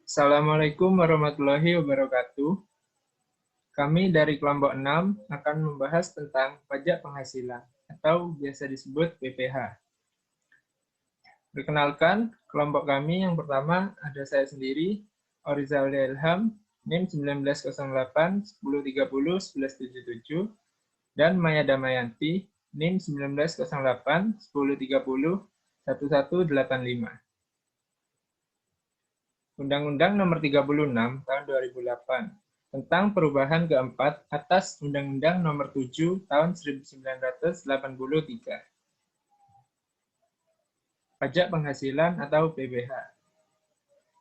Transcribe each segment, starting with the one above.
Assalamualaikum warahmatullahi wabarakatuh. Kami dari kelompok 6 akan membahas tentang pajak penghasilan atau biasa disebut PPH. Perkenalkan, kelompok kami yang pertama ada saya sendiri, Orizal Ilham, NIM 1908 1030 1177, dan Maya Damayanti, NIM 1908 1030 1185. Undang-Undang Nomor 36 Tahun 2008 tentang perubahan keempat atas Undang-Undang Nomor 7 Tahun 1983. Pajak penghasilan atau PPH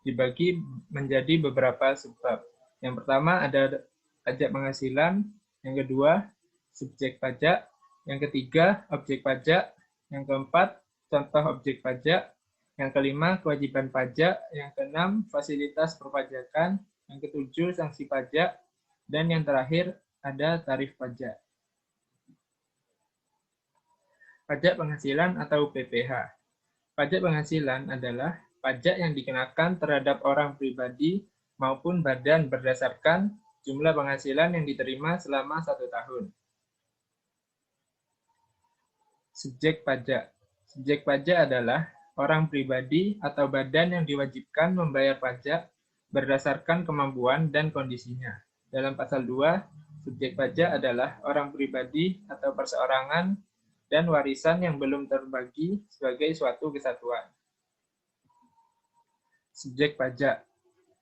dibagi menjadi beberapa subbab. Yang pertama ada pajak penghasilan, yang kedua subjek pajak, yang ketiga objek pajak, yang keempat contoh objek pajak, yang kelima kewajiban pajak, yang keenam fasilitas perpajakan, yang ketujuh sanksi pajak, dan yang terakhir ada tarif pajak. Pajak penghasilan atau PPH. Pajak penghasilan adalah pajak yang dikenakan terhadap orang pribadi maupun badan berdasarkan jumlah penghasilan yang diterima selama 1 tahun. Subjek pajak. Subjek pajak adalah orang pribadi atau badan yang diwajibkan membayar pajak berdasarkan kemampuan dan kondisinya. Dalam pasal 2, subjek pajak adalah orang pribadi atau perseorangan dan warisan yang belum terbagi sebagai suatu kesatuan. Subjek pajak.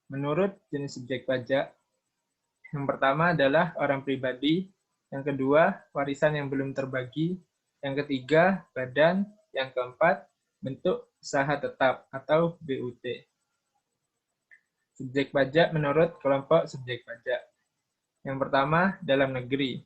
Menurut jenis subjek pajak, yang pertama adalah orang pribadi, yang kedua warisan yang belum terbagi, yang ketiga badan, yang keempat bentuk usaha tetap atau BUT. Subjek pajak menurut kelompok subjek pajak. Yang pertama dalam negeri,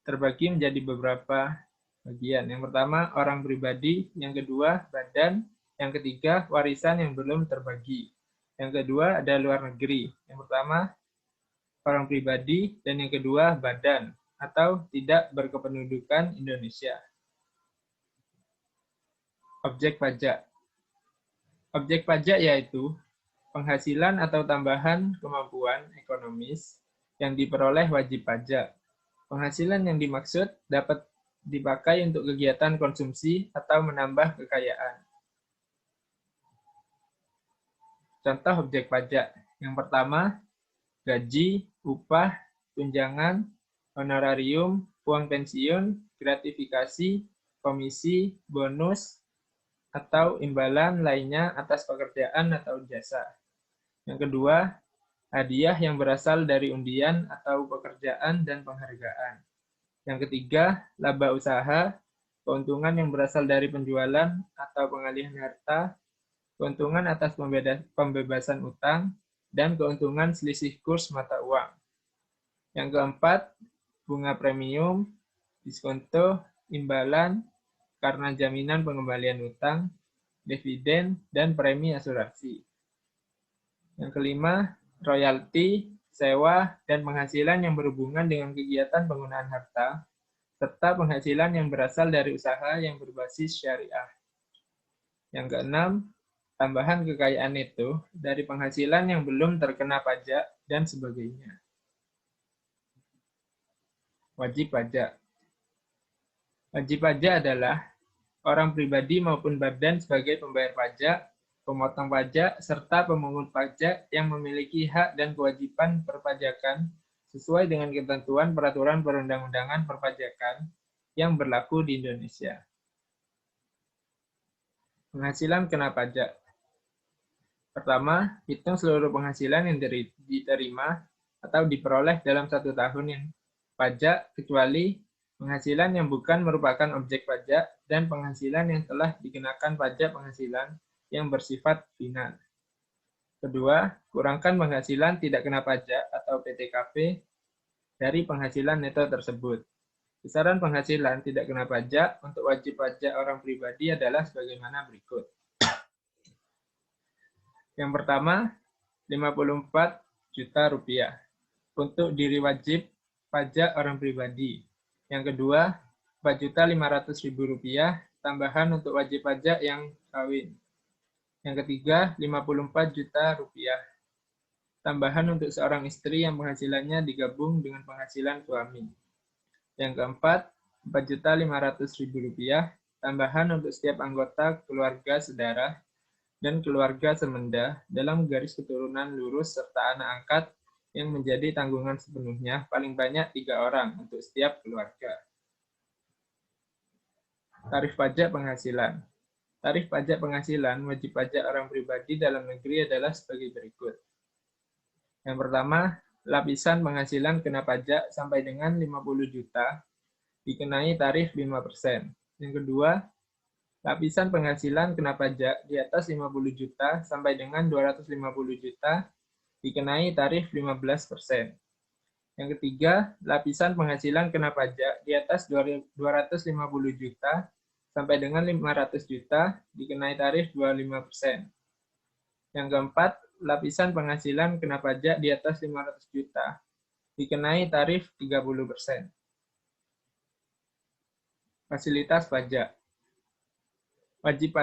terbagi menjadi beberapa bagian. Yang pertama orang pribadi, yang kedua badan, yang ketiga warisan yang belum terbagi. Yang kedua ada luar negeri. Yang pertama orang pribadi dan yang kedua badan atau tidak berkependudukan Indonesia. Objek pajak. Objek pajak yaitu penghasilan atau tambahan kemampuan ekonomis yang diperoleh wajib pajak. Penghasilan yang dimaksud dapat dipakai untuk kegiatan konsumsi atau menambah kekayaan. Contoh objek pajak. Yang pertama, gaji, upah, tunjangan, honorarium, uang pensiun, gratifikasi, komisi, bonus, atau imbalan lainnya atas pekerjaan atau jasa. Yang kedua, hadiah yang berasal dari undian atau pekerjaan dan penghargaan. Yang ketiga, laba usaha, keuntungan yang berasal dari penjualan atau pengalihan harta, keuntungan atas pembebasan utang, dan keuntungan selisih kurs mata uang. Yang keempat, bunga premium, diskonto, imbalan, karena jaminan pengembalian utang, dividen, dan premi asuransi. Yang kelima, royalti, sewa, dan penghasilan yang berhubungan dengan kegiatan penggunaan harta, serta penghasilan yang berasal dari usaha yang berbasis syariah. Yang keenam, tambahan kekayaan neto dari penghasilan yang belum terkena pajak, dan sebagainya. Wajib pajak. Wajib pajak adalah orang pribadi maupun badan sebagai pembayar pajak, pemotong pajak, serta pemungut pajak yang memiliki hak dan kewajiban perpajakan sesuai dengan ketentuan peraturan perundang-undangan perpajakan yang berlaku di Indonesia. Penghasilan kena pajak. Pertama, hitung seluruh penghasilan yang diterima atau diperoleh dalam 1 tahun yang pajak, kecuali penghasilan yang bukan merupakan objek pajak dan penghasilan yang telah dikenakan pajak penghasilan yang bersifat final. Kedua, kurangkan penghasilan tidak kena pajak atau PTKP dari penghasilan neto tersebut. Besaran penghasilan tidak kena pajak untuk wajib pajak orang pribadi adalah sebagaimana berikut. Yang pertama, 54 juta rupiah untuk diri wajib pajak orang pribadi. Yang kedua, 4.500.000 rupiah tambahan untuk wajib pajak yang kawin. Yang ketiga, 54 juta rupiah tambahan untuk seorang istri yang penghasilannya digabung dengan penghasilan suami. Yang keempat, Rp4.500.000 tambahan untuk setiap anggota keluarga sedara dan keluarga semenda dalam garis keturunan lurus serta anak angkat yang menjadi tanggungan sepenuhnya paling banyak 3 orang untuk setiap keluarga. Tarif pajak penghasilan. Tarif pajak penghasilan wajib pajak orang pribadi dalam negeri adalah sebagai berikut. Yang pertama, lapisan penghasilan kena pajak sampai dengan 50 juta dikenai tarif 5%. Yang kedua, lapisan penghasilan kena pajak di atas 50 juta sampai dengan 250 juta dikenai tarif 15%. Yang ketiga, lapisan penghasilan kena pajak di atas 250 juta sampai dengan 500 juta dikenai tarif 25%. Yang keempat, lapisan penghasilan kena pajak di atas 500 juta dikenai tarif 30%. Fasilitas pajak. Wajib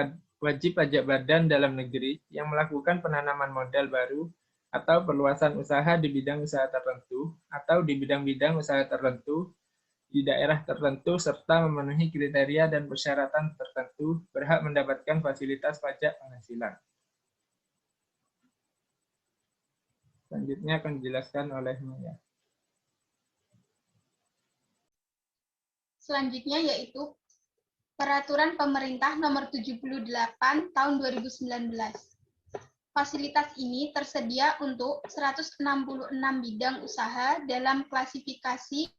pajak badan dalam negeri yang melakukan penanaman modal baru atau perluasan usaha di bidang usaha tertentu atau di bidang-bidang usaha tertentu di daerah tertentu serta memenuhi kriteria dan persyaratan tertentu berhak mendapatkan fasilitas pajak penghasilan. Selanjutnya akan dijelaskan oleh Maya. Selanjutnya yaitu Peraturan Pemerintah Nomor 78 Tahun 2019. Fasilitas ini tersedia untuk 166 bidang usaha dalam klasifikasi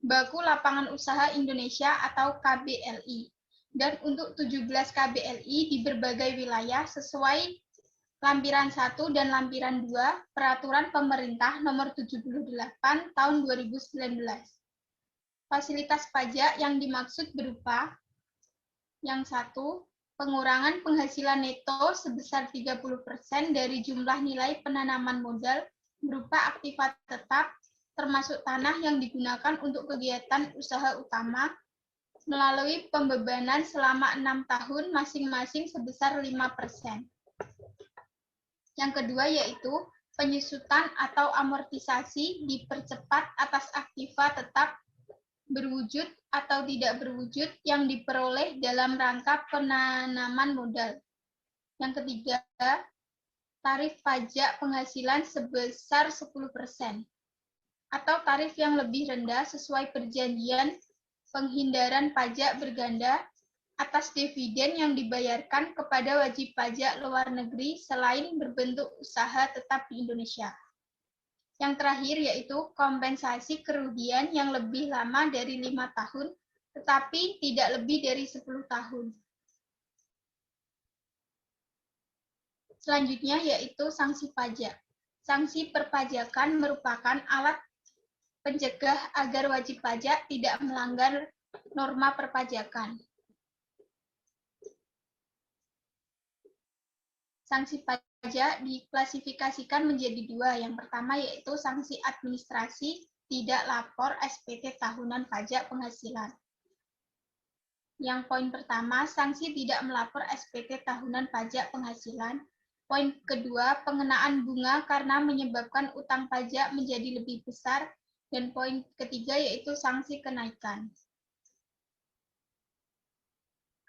Baku Lapangan Usaha Indonesia atau KBLI, dan untuk 17 KBLI di berbagai wilayah sesuai Lampiran 1 dan Lampiran 2 Peraturan Pemerintah Nomor 78 Tahun 2019. Fasilitas pajak yang dimaksud berupa yang satu, pengurangan penghasilan neto sebesar 30% dari jumlah nilai penanaman modal berupa aktiva tetap, termasuk tanah yang digunakan untuk kegiatan usaha utama, melalui pembebanan selama 6 tahun masing-masing sebesar 5%. Yang kedua yaitu penyusutan atau amortisasi dipercepat atas aktiva tetap berwujud atau tidak berwujud yang diperoleh dalam rangka penanaman modal. Yang ketiga, tarif pajak penghasilan sebesar 10% atau tarif yang lebih rendah sesuai perjanjian penghindaran pajak berganda atas dividen yang dibayarkan kepada wajib pajak luar negeri selain berbentuk usaha tetap di Indonesia. Yang terakhir yaitu kompensasi kerugian yang lebih lama dari 5 tahun, tetapi tidak lebih dari 10 tahun. Selanjutnya yaitu sanksi pajak. Sanksi perpajakan merupakan alat pencegah agar wajib pajak tidak melanggar norma perpajakan. Sanksi pajak diklasifikasikan menjadi dua. Yang pertama yaitu sanksi administrasi tidak lapor SPT tahunan pajak penghasilan. Yang poin pertama, sanksi tidak melapor SPT tahunan pajak penghasilan. Poin kedua, pengenaan bunga karena menyebabkan utang pajak menjadi lebih besar. Dan poin ketiga yaitu sanksi kenaikan.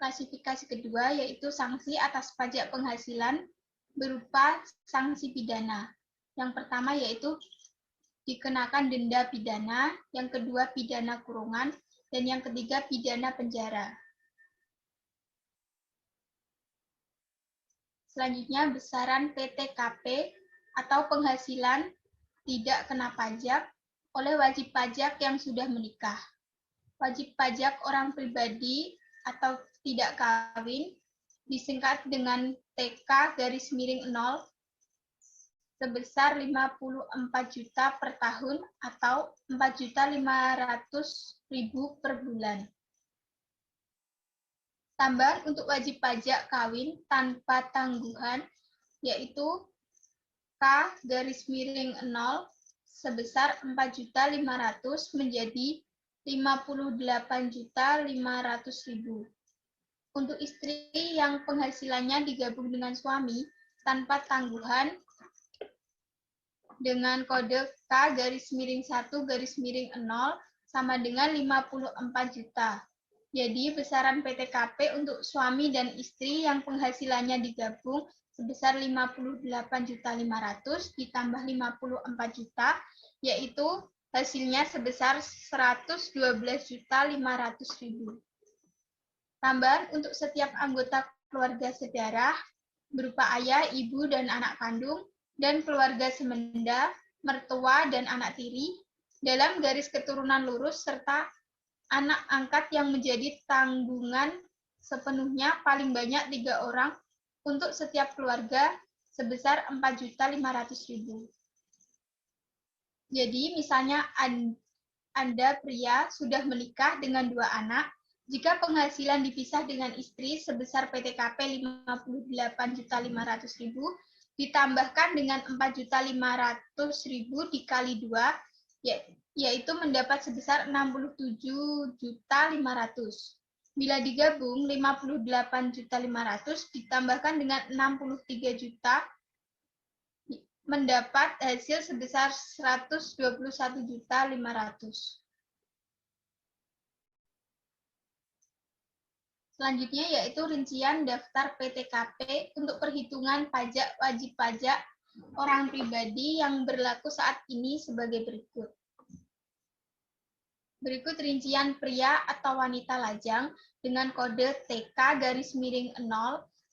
Klasifikasi kedua yaitu sanksi atas pajak penghasilan berupa sanksi pidana. Yang pertama yaitu dikenakan denda pidana, yang kedua pidana kurungan, dan yang ketiga pidana penjara. Selanjutnya besaran PTKP atau penghasilan tidak kena pajak oleh wajib pajak yang sudah menikah. Wajib pajak orang pribadi atau tidak kawin disingkat dengan TK_0 sebesar 54 juta per tahun atau 4.500.000 per bulan. Tambahan untuk wajib pajak kawin tanpa tangguhan yaitu K_0 sebesar 4.500.000 menjadi 58.500.000. Untuk istri yang penghasilannya digabung dengan suami tanpa tangguhan dengan kode K_1_0 sama dengan 54 juta. Jadi besaran PTKP untuk suami dan istri yang penghasilannya digabung sebesar 58.500 ditambah 54 juta, yaitu hasilnya sebesar 112.500.000. Tambahan untuk setiap anggota keluarga sedarah berupa ayah, ibu, dan anak kandung, dan keluarga semenda, mertua, dan anak tiri, dalam garis keturunan lurus, serta anak angkat yang menjadi tanggungan sepenuhnya paling banyak 3 orang untuk setiap keluarga sebesar 4.500.000. Jadi, misalnya Anda pria sudah menikah dengan 2 anak, jika penghasilan dipisah dengan istri sebesar PTKP 58.500.000 ditambahkan dengan 4.500.000 dikali 2, yaitu mendapat sebesar 67.500. Bila digabung 58.500 ditambahkan dengan 63 juta mendapat hasil sebesar 121.500. Selanjutnya yaitu rincian daftar PTKP untuk perhitungan pajak wajib pajak orang pribadi yang berlaku saat ini sebagai berikut. Berikut rincian pria atau wanita lajang dengan kode TK_0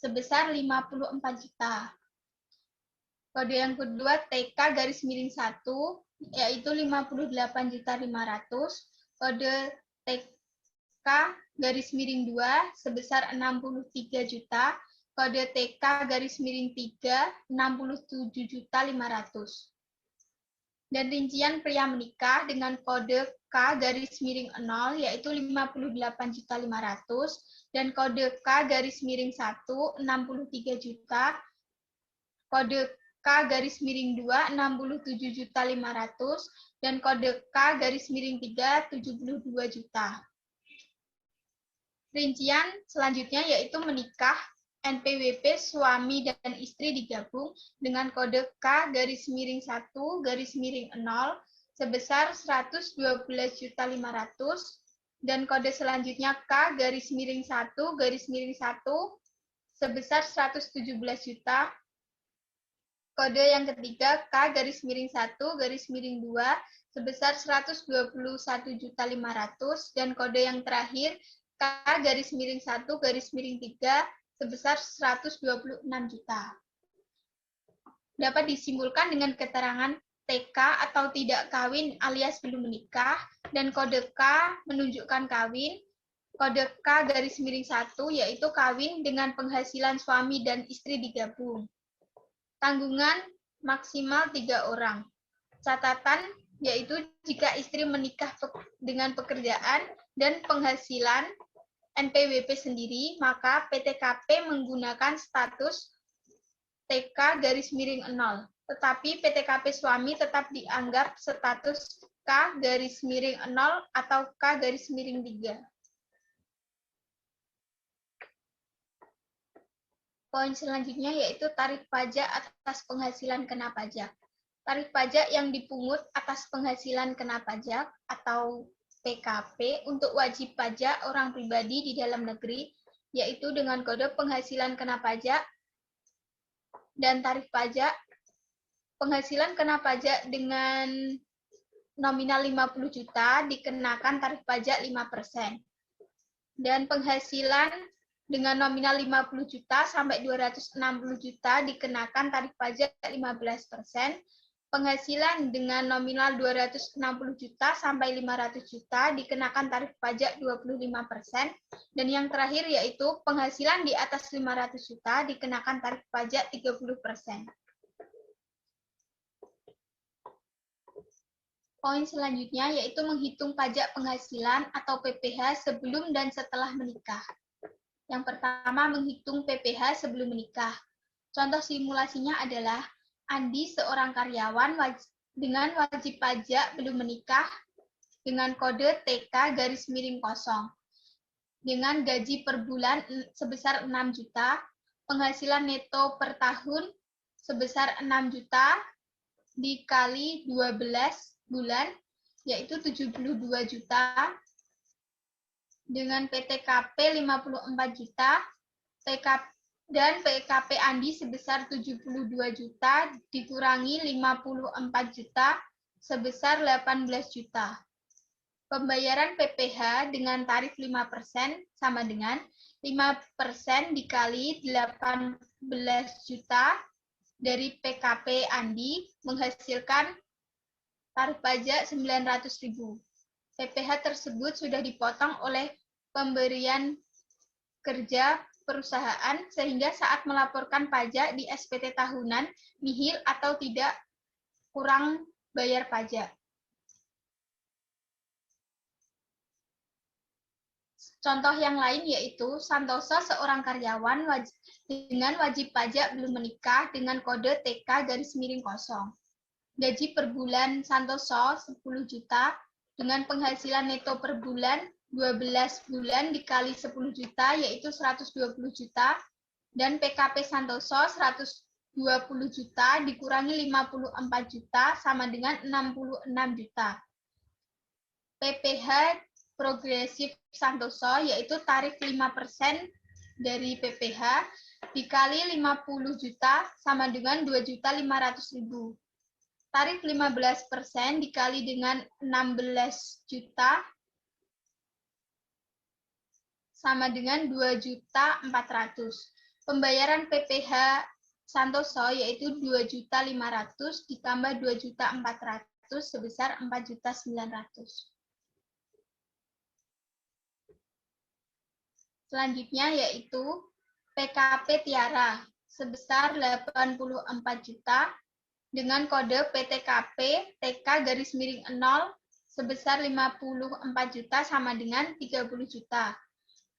sebesar 54 juta. Kode yang kedua TK_1 yaitu 58.500. Kode TK_2 sebesar 63 juta. Kode TK_3 67.500. Dan rincian pria menikah dengan kode K_0 yaitu 58.500 dan kode K_1 63 juta. Kode K_2 67.500 dan kode K_3 72 juta. Rincian selanjutnya yaitu menikah NPWP suami dan istri digabung dengan kode K_1_0 sebesar 112.500 dan kode selanjutnya K_1_1 sebesar 117 juta. Kode yang ketiga K_1_2 sebesar 121.500 dan kode yang terakhir K_1_3 sebesar 126 juta. Dapat disimpulkan dengan keterangan TK atau tidak kawin alias belum menikah dan kode K menunjukkan kawin. Kode K_1 yaitu kawin dengan penghasilan suami dan istri digabung. Tanggungan maksimal 3 orang. Catatan yaitu jika istri menikah dengan pekerjaan dan penghasilan NPWP sendiri, maka PTKP menggunakan status TK_0. Tetapi PTKP suami tetap dianggap status K_0 atau K_3. Poin selanjutnya yaitu tarif pajak atas penghasilan kena pajak. Tarif pajak yang dipungut atas penghasilan kena pajak atau PKP untuk wajib pajak orang pribadi di dalam negeri, yaitu dengan kode penghasilan kena pajak dan tarif pajak. Penghasilan kena pajak dengan nominal 50 juta dikenakan tarif pajak 5%. Dan penghasilan dengan nominal 50 juta sampai 260 juta dikenakan tarif pajak 15%. Penghasilan dengan nominal 260 juta sampai 500 juta dikenakan tarif pajak 25%. Dan yang terakhir yaitu penghasilan di atas 500 juta dikenakan tarif pajak 30%. Poin selanjutnya yaitu menghitung pajak penghasilan atau PPh sebelum dan setelah menikah. Yang pertama, menghitung PPh sebelum menikah. Contoh simulasinya adalah Andi seorang karyawan dengan wajib pajak belum menikah dengan kode TK_0 dengan gaji per bulan sebesar 6 juta, penghasilan neto per tahun sebesar 6 juta dikali 12 bulan, yaitu 72 juta, dengan PTKP 54 juta, dan PKP Andi sebesar 72 juta dikurangi 54 juta sebesar 18 juta. Pembayaran PPh dengan tarif 5% sama dengan 5% dikali 18 juta dari PKP Andi menghasilkan tarif pajak 900.000. PPh tersebut sudah dipotong oleh pemberian kerja perusahaan sehingga saat melaporkan pajak di SPT tahunan nihil atau tidak kurang bayar pajak. Contoh yang lain yaitu Santoso seorang karyawan dengan wajib pajak belum menikah dengan kode TK_0. Gaji per bulan Santoso 10 juta dengan penghasilan neto per bulan 12 bulan dikali 10 juta yaitu 120 juta dan PKP Santoso 120 juta dikurangi 54 juta sama dengan 66 juta. PPh progresif Santoso yaitu tarif 5% dari PPh dikali 50 juta sama dengan 2.500.000. Tarif 15% dikali dengan 16 juta sama dengan 2.400.000. Pembayaran PPh Santoso yaitu 2.500.000 ditambah 2.400.000 sebesar 4.900.000. Selanjutnya yaitu PKP Tiara sebesar 84 juta dengan kode PTKP TK_0 sebesar 54 juta sama dengan 30 juta.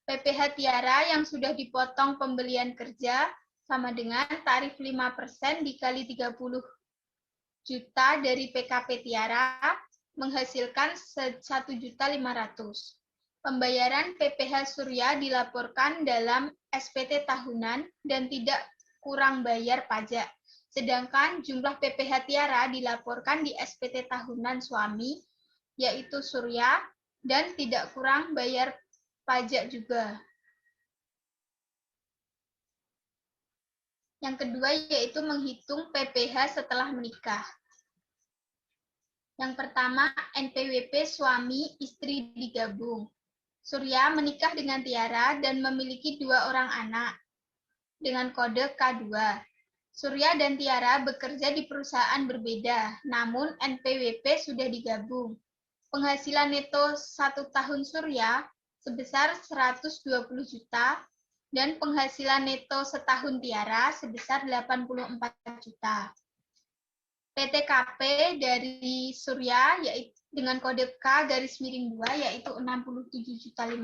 PPh Tiara yang sudah dipotong pembelian kerja sama dengan tarif 5% dikali 30 juta dari PKP Tiara menghasilkan 1.500.000. Pembayaran PPh Surya dilaporkan dalam SPT tahunan dan tidak kurang bayar pajak. Sedangkan jumlah PPh Tiara dilaporkan di SPT tahunan suami, yaitu Surya, dan tidak kurang bayar pajak juga. Yang kedua yaitu menghitung PPh setelah menikah. Yang pertama, NPWP suami istri digabung. Surya menikah dengan Tiara dan memiliki 2 orang anak dengan kode K2. Surya dan Tiara bekerja di perusahaan berbeda, namun NPWP sudah digabung. Penghasilan neto 1 tahun Surya sebesar 120 juta dan penghasilan neto setahun Tiara sebesar 84 juta. PTKP dari Surya yaitu dengan kode K_2 yaitu 67.500.000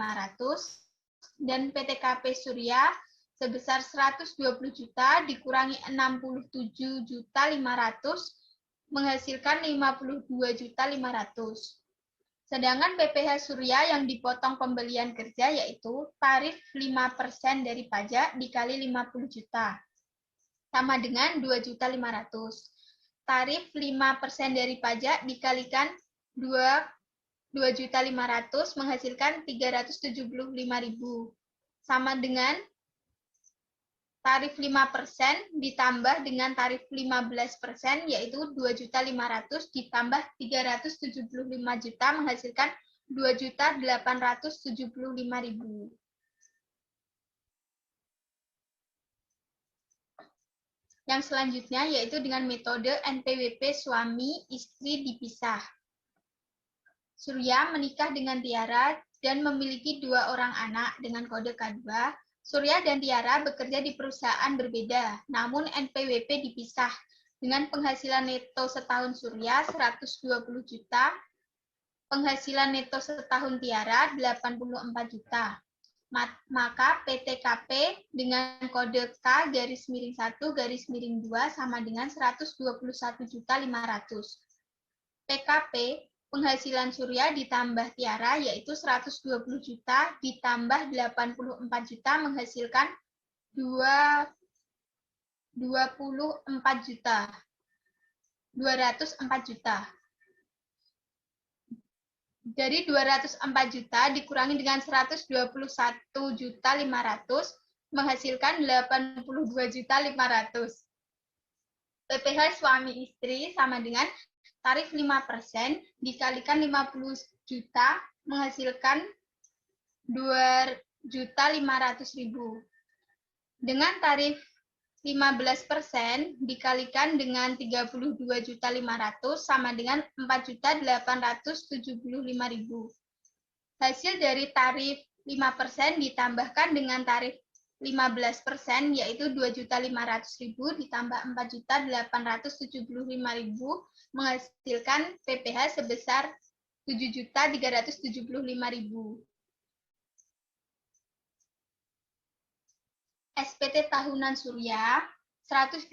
dan PTKP Surya sebesar 120 juta dikurangi 67.500 menghasilkan 52.500. Sedangkan PPh Surya yang dipotong pembelian kerja yaitu tarif 5% dari pajak dikali 50 juta sama dengan 2.500. Tarif 5% dari pajak dikalikan 2.500 menghasilkan 375.000 sama dengan tarif 5% ditambah dengan tarif 15% yaitu 2.500 ditambah 375 juta menghasilkan 2.875.000. Yang selanjutnya yaitu dengan metode NPWP suami istri dipisah. Surya menikah dengan Tiara dan memiliki 2 orang anak dengan kode K2. Surya dan Tiara bekerja di perusahaan berbeda, namun NPWP dipisah. Dengan penghasilan neto setahun Surya 120 juta, penghasilan neto setahun Tiara 84 juta. Maka PTKP dengan kode K_1_2 sama dengan 121.500. PKP penghasilan Surya ditambah Tiara yaitu 120 juta ditambah 84 juta menghasilkan 24 juta. 204 juta. Dari 204 juta dikurangi dengan 121 juta 500 menghasilkan 82 juta 500. PPh suami istri sama dengan tarif 5% dikalikan 50 juta menghasilkan 2.500.000. Dengan tarif 15% dikalikan dengan 32.500 sama dengan 4.875.000. Hasil dari tarif 5% ditambahkan dengan tarif 15% yaitu 2.500.000 ditambah 4.875.000 menghasilkan PPh sebesar 7.375.000. SPT tahunan Surya 120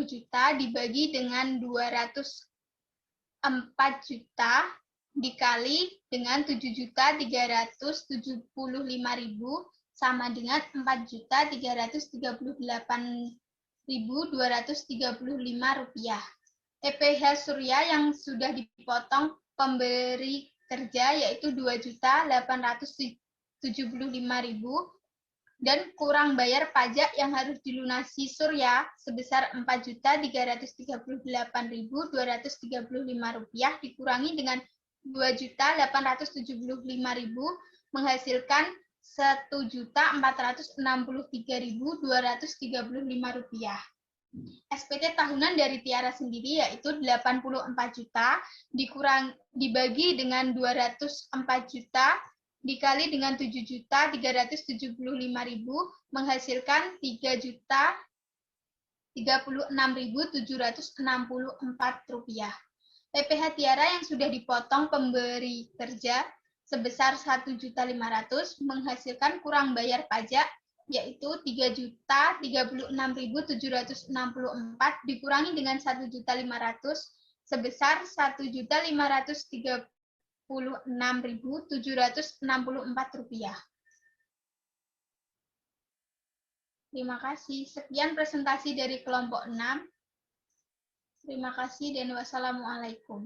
juta dibagi dengan 204 juta dikali dengan 7.375.000 sama dengan 4.338.235 rupiah. PPh Surya yang sudah dipotong pemberi kerja yaitu 2.875.000 dan kurang bayar pajak yang harus dilunasi Surya sebesar Rp4.338.235 dikurangi dengan Rp2.875.000 menghasilkan Rp1.463.235. SPT tahunan dari Tiara sendiri yaitu 84 juta dibagi dengan 204 juta dikali dengan 7.375.000 menghasilkan 3.36.764 rupiah. PPh Tiara yang sudah dipotong pemberi kerja sebesar 1.500.000 menghasilkan kurang bayar pajak yaitu 3.036.764 dikurangi dengan 1.500 sebesar 1.536.764 rupiah. Terima kasih. Sekian presentasi dari kelompok 6. Terima kasih dan wassalamualaikum.